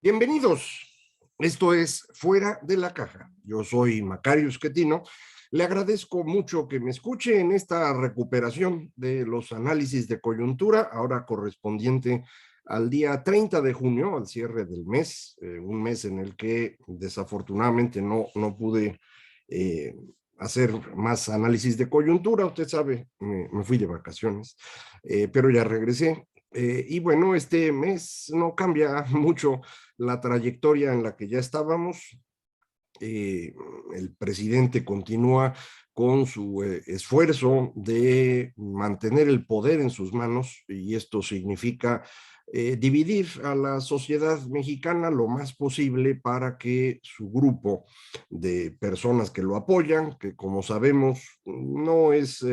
Bienvenidos. Esto es Fuera de la Caja. Yo soy Macario Schettino. Le agradezco mucho que me escuche en esta recuperación de los análisis de coyuntura, ahora correspondiente al día 30 de junio, al cierre del mes, un mes en el que desafortunadamente no pude eh, hacer más análisis de coyuntura. Usted sabe, me fui de vacaciones, pero ya regresé. Y bueno, este mes no cambia mucho la trayectoria en la que ya estábamos. Eh, el presidente continúa con su esfuerzo de mantener el poder en sus manos, y esto significa dividir a la sociedad mexicana lo más posible para que su grupo de personas que lo apoyan, que como sabemos no es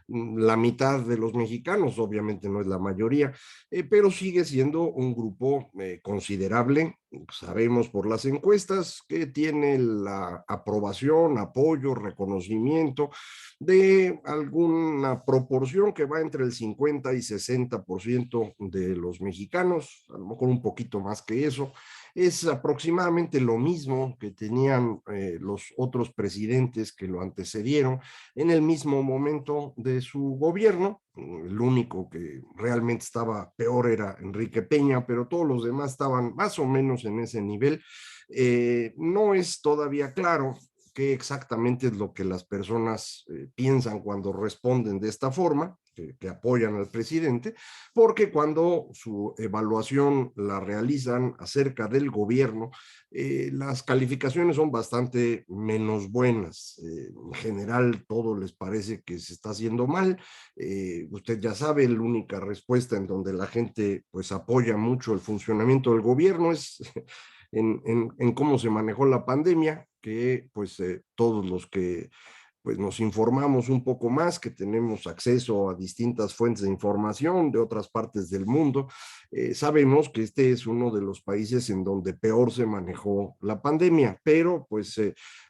la mitad de los mexicanos, obviamente no es la mayoría, pero sigue siendo un grupo considerable. Sabemos por las encuestas que tiene la aprobación, apoyo, reconocimiento de alguna proporción que va entre el 50 y 60% de los mexicanos, a lo mejor un poquito más que eso. Es aproximadamente lo mismo que tenían los otros presidentes que lo antecedieron en el mismo momento de su gobierno. El único que realmente estaba peor era Enrique Peña, pero todos los demás estaban más o menos en ese nivel. No es todavía claro qué exactamente es lo que las personas piensan cuando responden de esta forma, que apoyan al presidente, porque cuando su evaluación la realizan acerca del gobierno, las calificaciones son bastante menos buenas. En general, todo les parece que se está haciendo mal. Usted ya sabe, la única respuesta en donde la gente pues apoya mucho el funcionamiento del gobierno es en cómo se manejó la pandemia, que pues todos los que pues nos informamos un poco más, que tenemos acceso a distintas fuentes de información de otras partes del mundo, sabemos que este es uno de los países en donde peor se manejó la pandemia, pero pues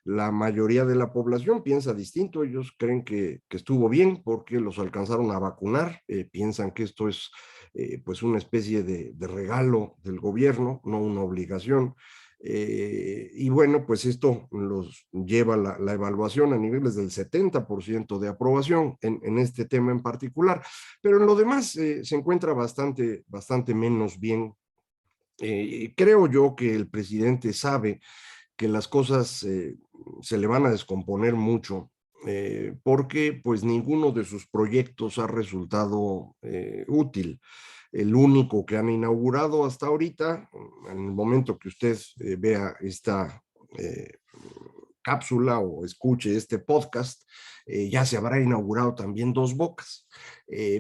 la mayoría de la población piensa distinto. Ellos creen que estuvo bien porque los alcanzaron a vacunar, piensan que esto es pues una especie de regalo del gobierno, no una obligación. Y bueno, pues esto los lleva la evaluación a niveles del 70% de aprobación en este tema en particular, pero en lo demás se encuentra bastante menos bien. Creo yo que el presidente sabe que las cosas se le van a descomponer mucho, porque pues ninguno de sus proyectos ha resultado útil. El único que han inaugurado hasta ahorita, en el momento que usted vea esta eh, cápsula o escuche este podcast, ya se habrá inaugurado también Dos Bocas.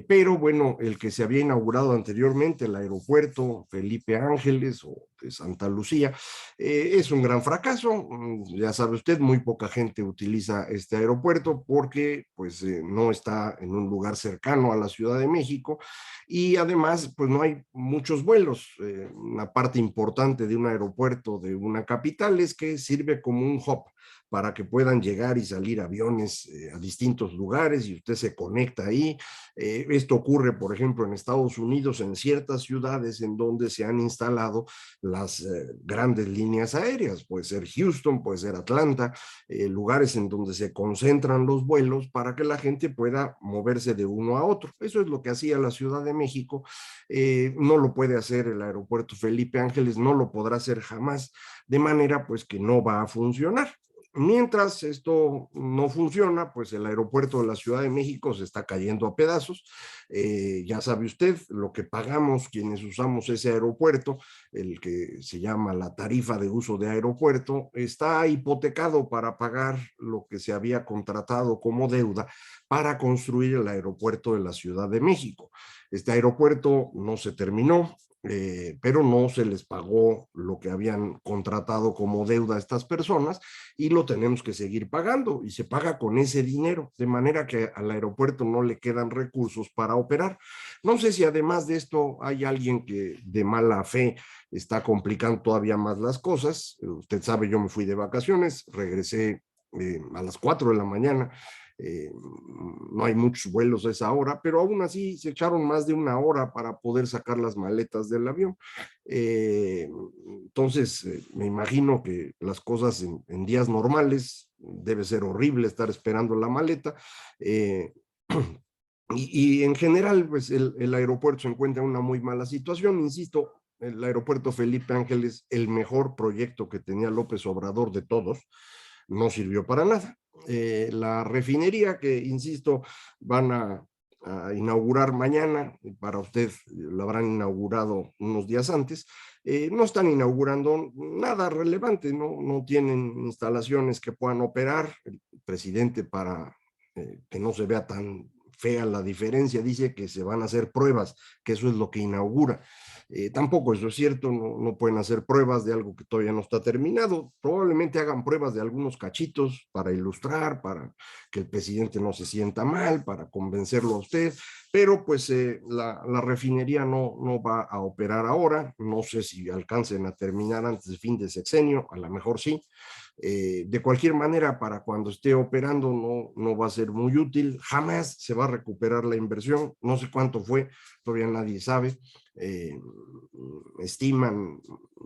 Pero bueno, el que se había inaugurado anteriormente, el aeropuerto Felipe Ángeles o de Santa Lucía, es un gran fracaso. Ya sabe usted, muy poca gente utiliza este aeropuerto porque pues no está en un lugar cercano a la Ciudad de México, y además pues no hay muchos vuelos. Una parte importante de un aeropuerto de una capital es que sirve como un hub para que puedan llegar y salir aviones a distintos lugares y usted se conecta ahí. Esto ocurre, por ejemplo, en Estados Unidos, en ciertas ciudades en donde se han instalado las grandes líneas aéreas. Puede ser Houston, puede ser Atlanta, lugares en donde se concentran los vuelos para que la gente pueda moverse de uno a otro. Eso es lo que hacía la Ciudad de México. No lo puede hacer el aeropuerto Felipe Ángeles, no lo podrá hacer jamás, de manera pues que no va a funcionar. Mientras esto no funciona, pues el aeropuerto de la Ciudad de México se está cayendo a pedazos. Ya sabe usted lo que pagamos quienes usamos ese aeropuerto, el que se llama la tarifa de uso de aeropuerto, está hipotecado para pagar lo que se había contratado como deuda para construir el aeropuerto de la Ciudad de México. Este aeropuerto no se terminó, pero no se les pagó lo que habían contratado como deuda a estas personas, y lo tenemos que seguir pagando, y se paga con ese dinero, de manera que al aeropuerto no le quedan recursos para operar. No sé si además de esto hay alguien que de mala fe está complicando todavía más las cosas. Usted sabe, yo me fui de vacaciones, regresé a las 4 de la mañana, no hay muchos vuelos a esa hora, pero aún así se echaron más de una hora para poder sacar las maletas del avión. Eh, entonces, me imagino que las cosas en días normales debe ser horrible estar esperando la maleta. Eh, y en general, pues el aeropuerto se encuentra en una muy mala situación. Insisto, el aeropuerto Felipe Ángeles, el mejor proyecto que tenía López Obrador de todos, no sirvió para nada. La refinería que, insisto, van a inaugurar mañana, para usted la habrán inaugurado unos días antes, no están inaugurando nada relevante, no tienen instalaciones que puedan operar. El presidente, para que no se vea tan fea la diferencia, dice que se van a hacer pruebas, que eso es lo que inaugura. Tampoco eso es cierto, no pueden hacer pruebas de algo que todavía no está terminado. Probablemente hagan pruebas de algunos cachitos para ilustrar, para que el presidente no se sienta mal, para convencerlo a usted, pero pues la refinería no va a operar ahora. No sé si alcancen a terminar antes del fin de sexenio, a lo mejor sí. De cualquier manera, para cuando esté operando no va a ser muy útil, jamás se va a recuperar la inversión, no sé cuánto fue, todavía nadie sabe. eh, Estiman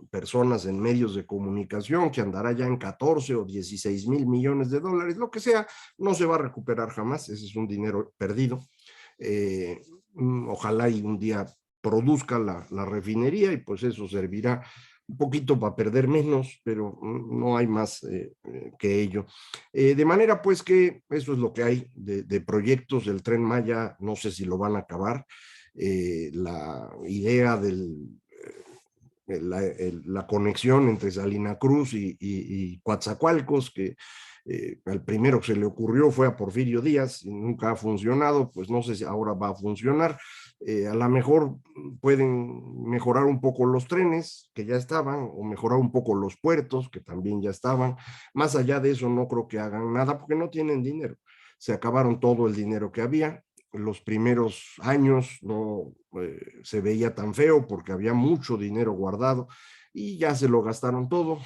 personas en medios de comunicación que andará ya en 14 o 16 mil millones de dólares, lo que sea, no se va a recuperar jamás, ese es un dinero perdido. Ojalá y un día produzca la refinería y pues eso servirá un poquito para perder menos, pero no hay más que ello. De manera pues que eso es lo que hay de proyectos del Tren Maya, no sé si lo van a acabar. La idea la conexión entre Salina Cruz y Coatzacoalcos, que al primero que se le ocurrió fue a Porfirio Díaz y nunca ha funcionado, pues no sé si ahora va a funcionar. A lo mejor pueden mejorar un poco los trenes que ya estaban, o mejorar un poco los puertos que también ya estaban. Más allá de eso, no creo que hagan nada porque no tienen dinero. Se acabaron todo el dinero que había. Los primeros años no se veía tan feo porque había mucho dinero guardado y ya se lo gastaron todo.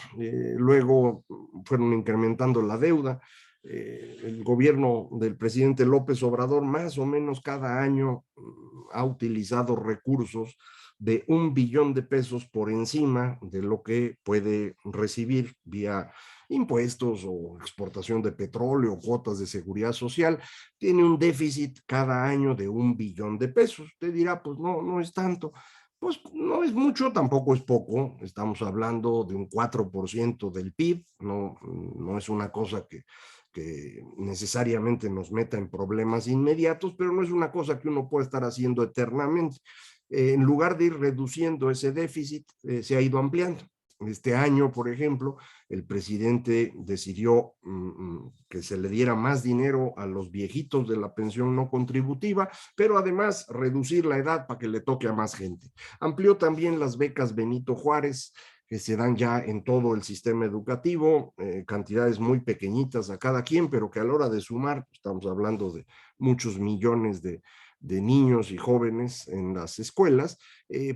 Luego fueron incrementando la deuda. El gobierno del presidente López Obrador más o menos cada año ha utilizado recursos de 1 billón de pesos por encima de lo que puede recibir vía impuestos o exportación de petróleo, cuotas de seguridad social. Tiene un déficit cada año de 1 billón de pesos. Usted dirá, pues no es tanto. Pues no es mucho, tampoco es poco. Estamos hablando de un 4% del PIB. No es una cosa que necesariamente nos meta en problemas inmediatos, pero no es una cosa que uno pueda estar haciendo eternamente. En lugar de ir reduciendo ese déficit, se ha ido ampliando. Este año, por ejemplo, el presidente decidió que se le diera más dinero a los viejitos de la pensión no contributiva, pero además reducir la edad para que le toque a más gente. Amplió también las becas Benito Juárez, que se dan ya en todo el sistema educativo, cantidades muy pequeñitas a cada quien, pero que a la hora de sumar, estamos hablando de muchos millones de niños y jóvenes en las escuelas,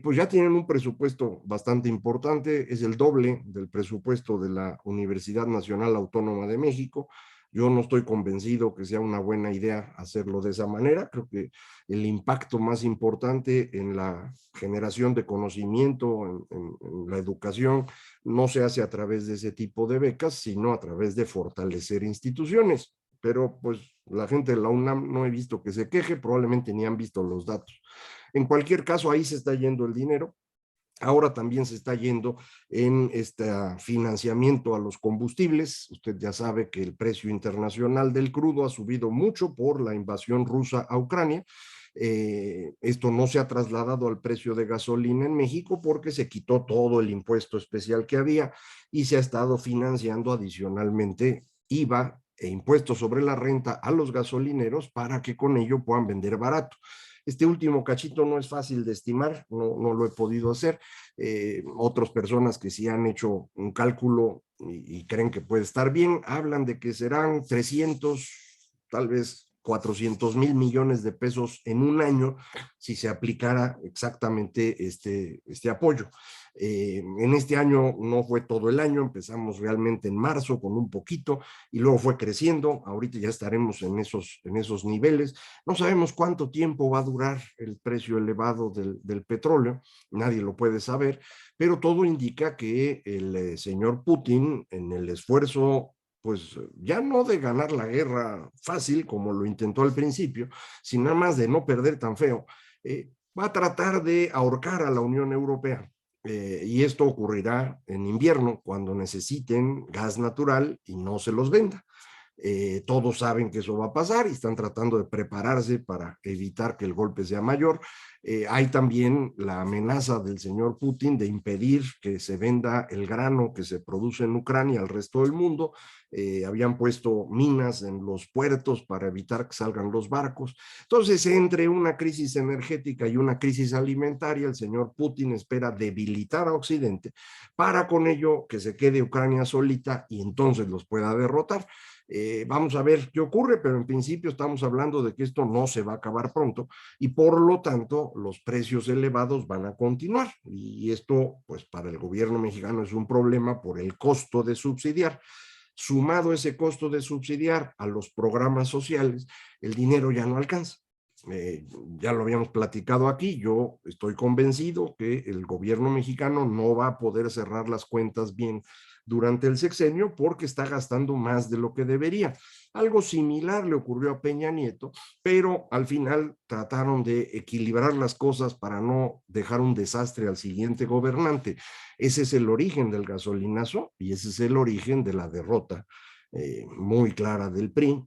pues ya tienen un presupuesto bastante importante, es el doble del presupuesto de la Universidad Nacional Autónoma de México. Yo no estoy convencido que sea una buena idea hacerlo de esa manera. Creo que el impacto más importante en la generación de conocimiento, en la educación, no se hace a través de ese tipo de becas, sino a través de fortalecer instituciones. Pero pues la gente de la UNAM no he visto que se queje, probablemente ni han visto los datos. En cualquier caso, ahí se está yendo el dinero. Ahora también se está yendo en este financiamiento a los combustibles. Usted ya sabe que el precio internacional del crudo ha subido mucho por la invasión rusa a Ucrania. Esto no se ha trasladado al precio de gasolina en México porque se quitó todo el impuesto especial que había y se ha estado financiando adicionalmente IVA e impuestos sobre la renta a los gasolineros para que con ello puedan vender barato. Este último cachito no es fácil de estimar, no lo he podido hacer. Otras personas que sí han hecho un cálculo y creen que puede estar bien, hablan de que serán 300, tal vez 400,000 millones de pesos en un año si se aplicara exactamente este apoyo. En este año no fue todo el año, empezamos realmente en marzo con un poquito y luego fue creciendo, ahorita ya estaremos en esos niveles. No sabemos cuánto tiempo va a durar el precio elevado del petróleo, nadie lo puede saber, pero todo indica que el señor Putin, en el esfuerzo pues ya no de ganar la guerra fácil como lo intentó al principio, sino nada más de no perder tan feo, va a tratar de ahorcar a la Unión Europea. Y esto ocurrirá en invierno cuando necesiten gas natural y no se los venda. Todos saben que eso va a pasar y están tratando de prepararse para evitar que el golpe sea mayor. Hay también la amenaza del señor Putin de impedir que se venda el grano que se produce en Ucrania al resto del mundo. Habían puesto minas en los puertos para evitar que salgan los barcos. Entonces, entre una crisis energética y una crisis alimentaria, el señor Putin espera debilitar a Occidente para con ello que se quede Ucrania solita y entonces los pueda derrotar. Vamos a ver qué ocurre, pero en principio estamos hablando de que esto no se va a acabar pronto y por lo tanto los precios elevados van a continuar y esto pues para el gobierno mexicano es un problema por el costo de subsidiar. Sumado ese costo de subsidiar a los programas sociales, el dinero ya no alcanza. Ya lo habíamos platicado aquí, yo estoy convencido que el gobierno mexicano no va a poder cerrar las cuentas bien durante el sexenio porque está gastando más de lo que debería. Algo similar le ocurrió a Peña Nieto, pero al final trataron de equilibrar las cosas para no dejar un desastre al siguiente gobernante. Ese es el origen del gasolinazo y ese es el origen de la derrota muy clara del PRI.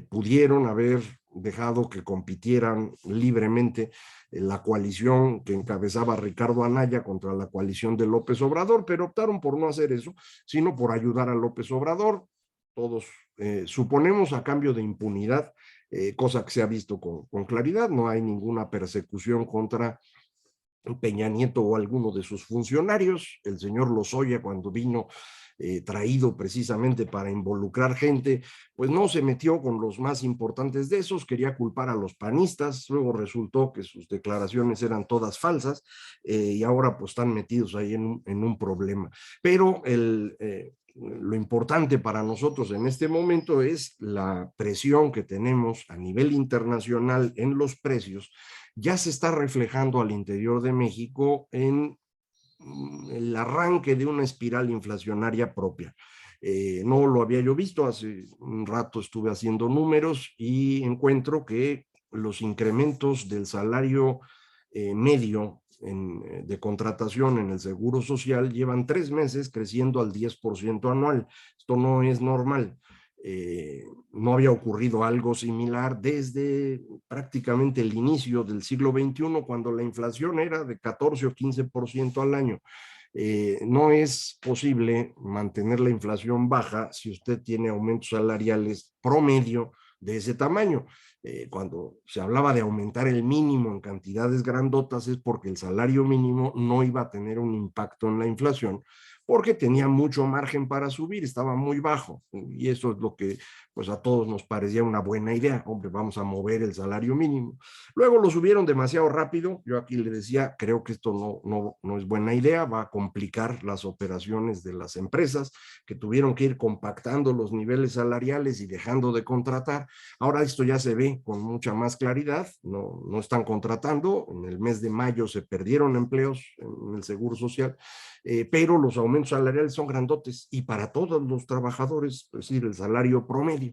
Pudieron haber dejado que compitieran libremente la coalición que encabezaba Ricardo Anaya contra la coalición de López Obrador, pero optaron por no hacer eso, sino por ayudar a López Obrador. Todos suponemos a cambio de impunidad, cosa que se ha visto con claridad, no hay ninguna persecución contra Peña Nieto o alguno de sus funcionarios. El señor Lozoya, cuando vino traído precisamente para involucrar gente, pues no se metió con los más importantes de esos, quería culpar a los panistas, luego resultó que sus declaraciones eran todas falsas y ahora pues están metidos ahí en un problema. Pero lo importante para nosotros en este momento es la presión que tenemos a nivel internacional en los precios, ya se está reflejando al interior de México en el arranque de una espiral inflacionaria propia. No lo había yo visto, hace un rato estuve haciendo números y encuentro que los incrementos del salario medio de contratación en el Seguro Social llevan 3 meses creciendo al 10% anual. Esto no es normal. No había ocurrido algo similar desde prácticamente el inicio del siglo XXI, cuando la inflación era de 14 o 15% al año. No es posible mantener la inflación baja si usted tiene aumentos salariales promedio de ese tamaño. Cuando se hablaba de aumentar el mínimo en cantidades grandotas es porque el salario mínimo no iba a tener un impacto en la inflación, porque tenía mucho margen para subir, estaba muy bajo, y eso es lo que pues a todos nos parecía una buena idea. Hombre, vamos a mover el salario mínimo. Luego lo subieron demasiado rápido, yo aquí le decía, creo que esto no es buena idea, va a complicar las operaciones de las empresas que tuvieron que ir compactando los niveles salariales y dejando de contratar. Ahora esto ya se ve con mucha más claridad, no están contratando, en el mes de mayo se perdieron empleos en el Seguro Social, pero los aumentos salariales son grandotes y para todos los trabajadores, es decir, el salario promedio.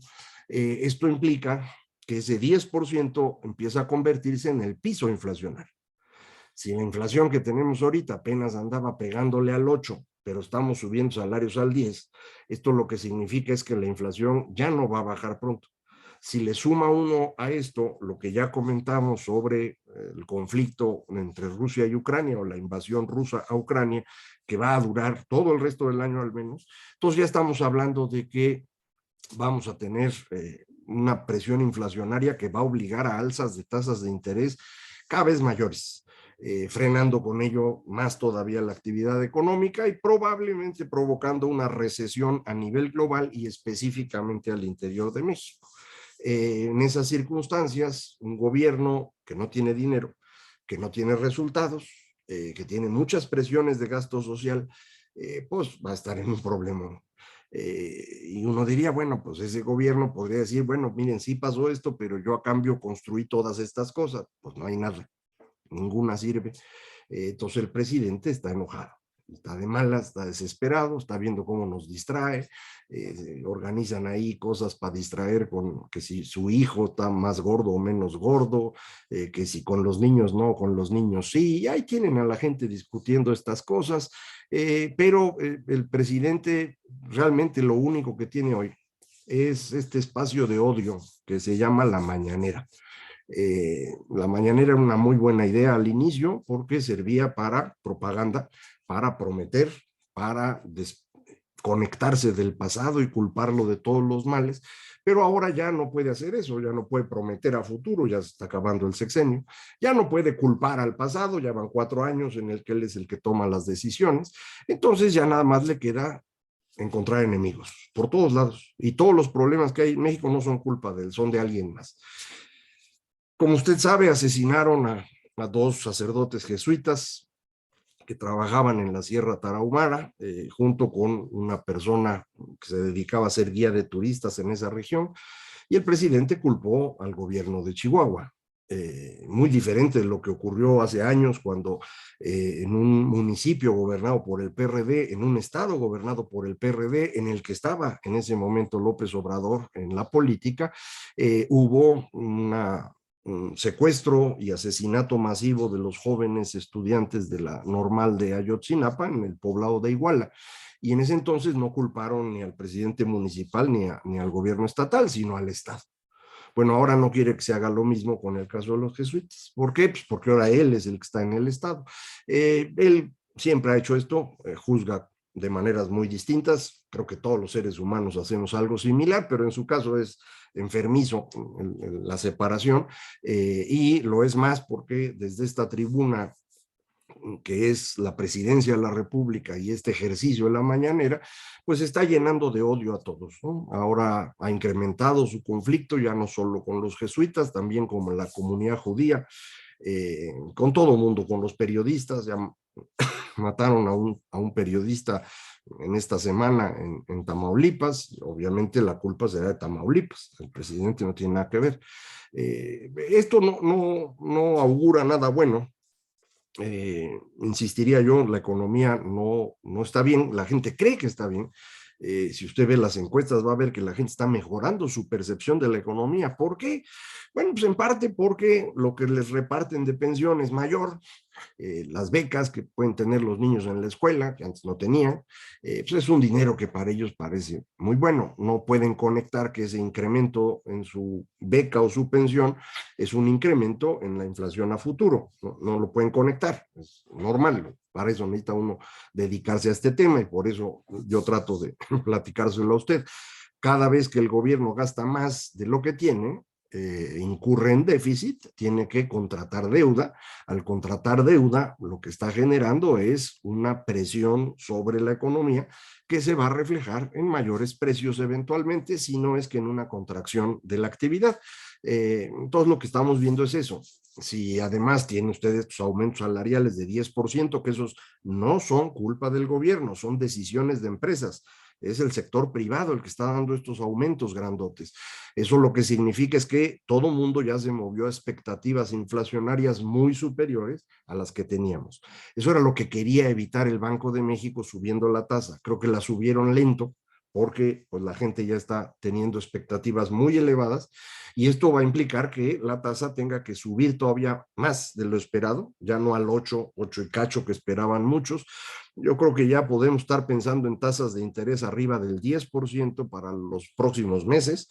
Esto implica que ese 10% empieza a convertirse en el piso inflacionario. Si la inflación que tenemos ahorita apenas andaba pegándole al 8, pero estamos subiendo salarios al 10, esto lo que significa es que la inflación ya no va a bajar pronto. Si le suma uno a esto lo que ya comentamos sobre el conflicto entre Rusia y Ucrania o la invasión rusa a Ucrania, que va a durar todo el resto del año al menos, entonces ya estamos hablando de que vamos a tener una presión inflacionaria que va a obligar a alzas de tasas de interés cada vez mayores, frenando con ello más todavía la actividad económica y probablemente provocando una recesión a nivel global y específicamente al interior de México. En esas circunstancias, un gobierno que no tiene dinero, que no tiene resultados, que tiene muchas presiones de gasto social, pues va a estar en un problema. Y uno diría, bueno, pues ese gobierno podría decir, bueno, miren, sí pasó esto, pero yo a cambio construí todas estas cosas. Pues no hay nada, ninguna sirve. Entonces el presidente está enojado, está de malas, está desesperado, está viendo cómo nos distrae, organizan ahí cosas para distraer con que si su hijo está más gordo o menos gordo, que si con los niños no, con los niños sí, y ahí tienen a la gente discutiendo estas cosas, pero el presidente realmente lo único que tiene hoy es este espacio de odio que se llama la mañanera. La mañanera era una muy buena idea al inicio porque servía para propaganda, para prometer, para desconectarse del pasado y culparlo de todos los males, pero ahora ya no puede hacer eso, ya no puede prometer a futuro, ya se está acabando el sexenio, ya no puede culpar al pasado, ya van 4 años en el que él es el que toma las decisiones, entonces ya nada más le queda encontrar enemigos por todos lados y todos los problemas que hay en México no son culpa de él, son de alguien más. Como usted sabe, asesinaron a dos sacerdotes jesuitas que trabajaban en la Sierra Tarahumara, junto con una persona que se dedicaba a ser guía de turistas en esa región, y el presidente culpó al gobierno de Chihuahua. Muy diferente de lo que ocurrió hace años cuando en un municipio gobernado por el PRD, en un estado gobernado por el PRD, en el que estaba en ese momento López Obrador en la política, hubo un secuestro y asesinato masivo de los jóvenes estudiantes de la normal de Ayotzinapa en el poblado de Iguala. Y en ese entonces no culparon ni al presidente municipal ni al gobierno estatal, sino al Estado. Bueno, ahora no quiere que se haga lo mismo con el caso de los jesuitas. ¿Por qué? Pues porque ahora él es el que está en el Estado. Él siempre ha hecho esto, juzga de maneras muy distintas. Creo que todos los seres humanos hacemos algo similar, pero en su caso es enfermizo la separación, y lo es más porque desde esta tribuna que es la presidencia de la República y este ejercicio de la mañanera, pues está llenando de odio a todos, ¿no? Ahora ha incrementado su conflicto ya no solo con los jesuitas, también con la comunidad judía, con todo el mundo, con los periodistas, ya mataron a un periodista en esta semana en Tamaulipas, obviamente la culpa será de Tamaulipas, el presidente no tiene nada que ver. Esto no augura nada bueno. Insistiría yo, la economía no está bien, la gente cree que está bien. Si usted ve las encuestas va a ver que la gente está mejorando su percepción de la economía. ¿Por qué? Bueno, pues en parte porque lo que les reparten de pensión es mayor, las becas que pueden tener los niños en la escuela, que antes no tenían, pues es un dinero que para ellos parece muy bueno. No pueden conectar que ese incremento en su beca o su pensión es un incremento en la inflación a futuro. No lo pueden conectar, es normal. Para eso necesita uno dedicarse a este tema y por eso yo trato de platicárselo a usted. Cada vez que el gobierno gasta más de lo que tiene, incurre en déficit, tiene que contratar deuda. Al contratar deuda, lo que está generando es una presión sobre la economía que se va a reflejar en mayores precios eventualmente, si no es que en una contracción de la actividad. Entonces lo que estamos viendo es eso. Si además tienen ustedes estos aumentos salariales de 10%, que esos no son culpa del gobierno, son decisiones de empresas, es el sector privado el que está dando estos aumentos grandotes. Eso lo que significa es que todo mundo ya se movió a expectativas inflacionarias muy superiores a las que teníamos. Eso era lo que quería evitar el Banco de México subiendo la tasa. Creo que la subieron lento porque pues, la gente ya está teniendo expectativas muy elevadas y esto va a implicar que la tasa tenga que subir todavía más de lo esperado, ya no al 8 y cacho que esperaban muchos. Yo creo que ya podemos estar pensando en tasas de interés arriba del 10% para los próximos meses,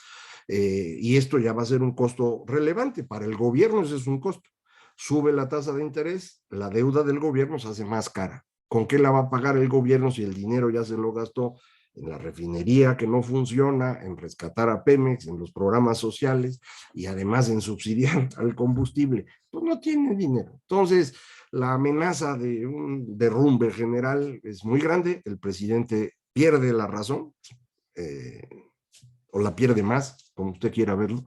y esto ya va a ser un costo relevante. Para el gobierno ese es un costo. Sube la tasa de interés, la deuda del gobierno se hace más cara. ¿Con qué la va a pagar el gobierno si el dinero ya se lo gastó en la refinería que no funciona, en rescatar a Pemex, en los programas sociales y además en subsidiar al combustible? Pues no tiene dinero. Entonces, la amenaza de un derrumbe general es muy grande, el presidente pierde la razón, o la pierde más, como usted quiera verlo,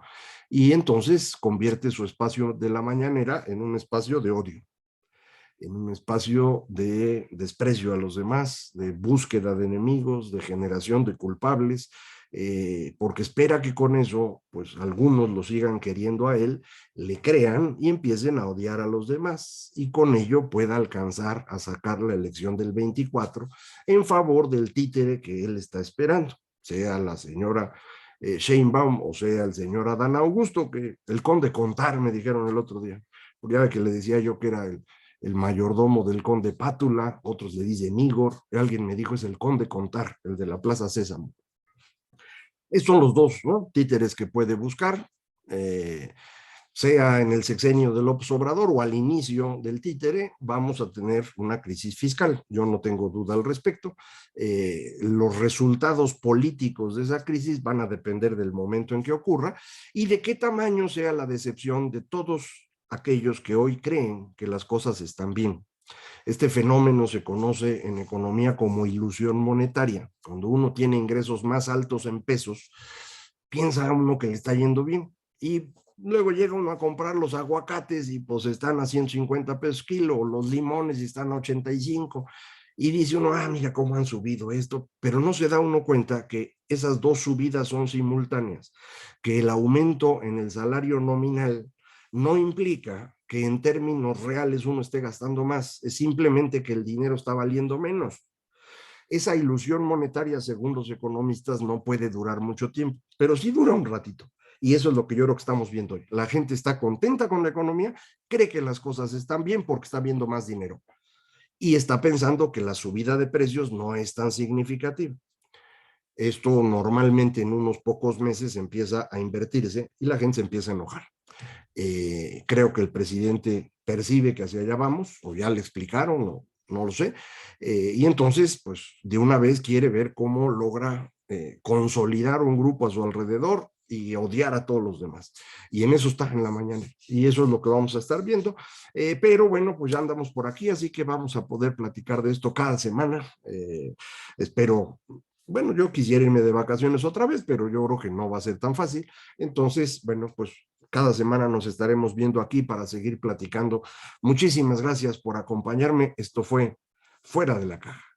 y entonces convierte su espacio de la mañanera en un espacio de odio, en un espacio de desprecio a los demás, de búsqueda de enemigos, de generación de culpables, porque espera que con eso, pues algunos lo sigan queriendo a él, le crean y empiecen a odiar a los demás, y con ello pueda alcanzar a sacar la elección del 24 en favor del títere que él está esperando, sea la señora Sheinbaum o sea el señor Adán Augusto, que el conde Contar me dijeron el otro día, porque ya que le decía yo que era el mayordomo del conde Pátula, otros le dicen Igor, alguien me dijo es el conde Contar, el de la Plaza Sésamo. Esos son los dos, ¿no? Títeres que puede buscar, eh, sea en el sexenio de López Obrador o al inicio del títere, vamos a tener una crisis fiscal. Yo no tengo duda al respecto. Los resultados políticos de esa crisis van a depender del momento en que ocurra y de qué tamaño sea la decepción de todos aquellos que hoy creen que las cosas están bien. Este fenómeno se conoce en economía como ilusión monetaria. Cuando uno tiene ingresos más altos en pesos, piensa uno que le está yendo bien y luego llega uno a comprar los aguacates y pues están a 150 pesos kilo, los limones están a 85 y dice uno, ah, mira cómo han subido esto, pero no se da uno cuenta que esas dos subidas son simultáneas, que el aumento en el salario nominal no implica que en términos reales uno esté gastando más, es simplemente que el dinero está valiendo menos. Esa ilusión monetaria, según los economistas, no puede durar mucho tiempo, pero sí dura un ratito. Y eso es lo que yo creo que estamos viendo hoy. La gente está contenta con la economía, cree que las cosas están bien porque está viendo más dinero y está pensando que la subida de precios no es tan significativa. Esto normalmente en unos pocos meses empieza a invertirse y la gente se empieza a enojar. Creo que el presidente percibe que hacia allá vamos, o ya le explicaron, o no lo sé, y entonces, pues, de una vez quiere ver cómo logra consolidar un grupo a su alrededor y odiar a todos los demás. Y en eso está en la mañana, y eso es lo que vamos a estar viendo. Pero bueno, pues ya andamos por aquí, así que vamos a poder platicar de esto cada semana. Espero, bueno, yo quisiera irme de vacaciones otra vez, pero yo creo que no va a ser tan fácil. Entonces, bueno, pues cada semana nos estaremos viendo aquí para seguir platicando. Muchísimas gracias por acompañarme. Esto fue Fuera de la Caja.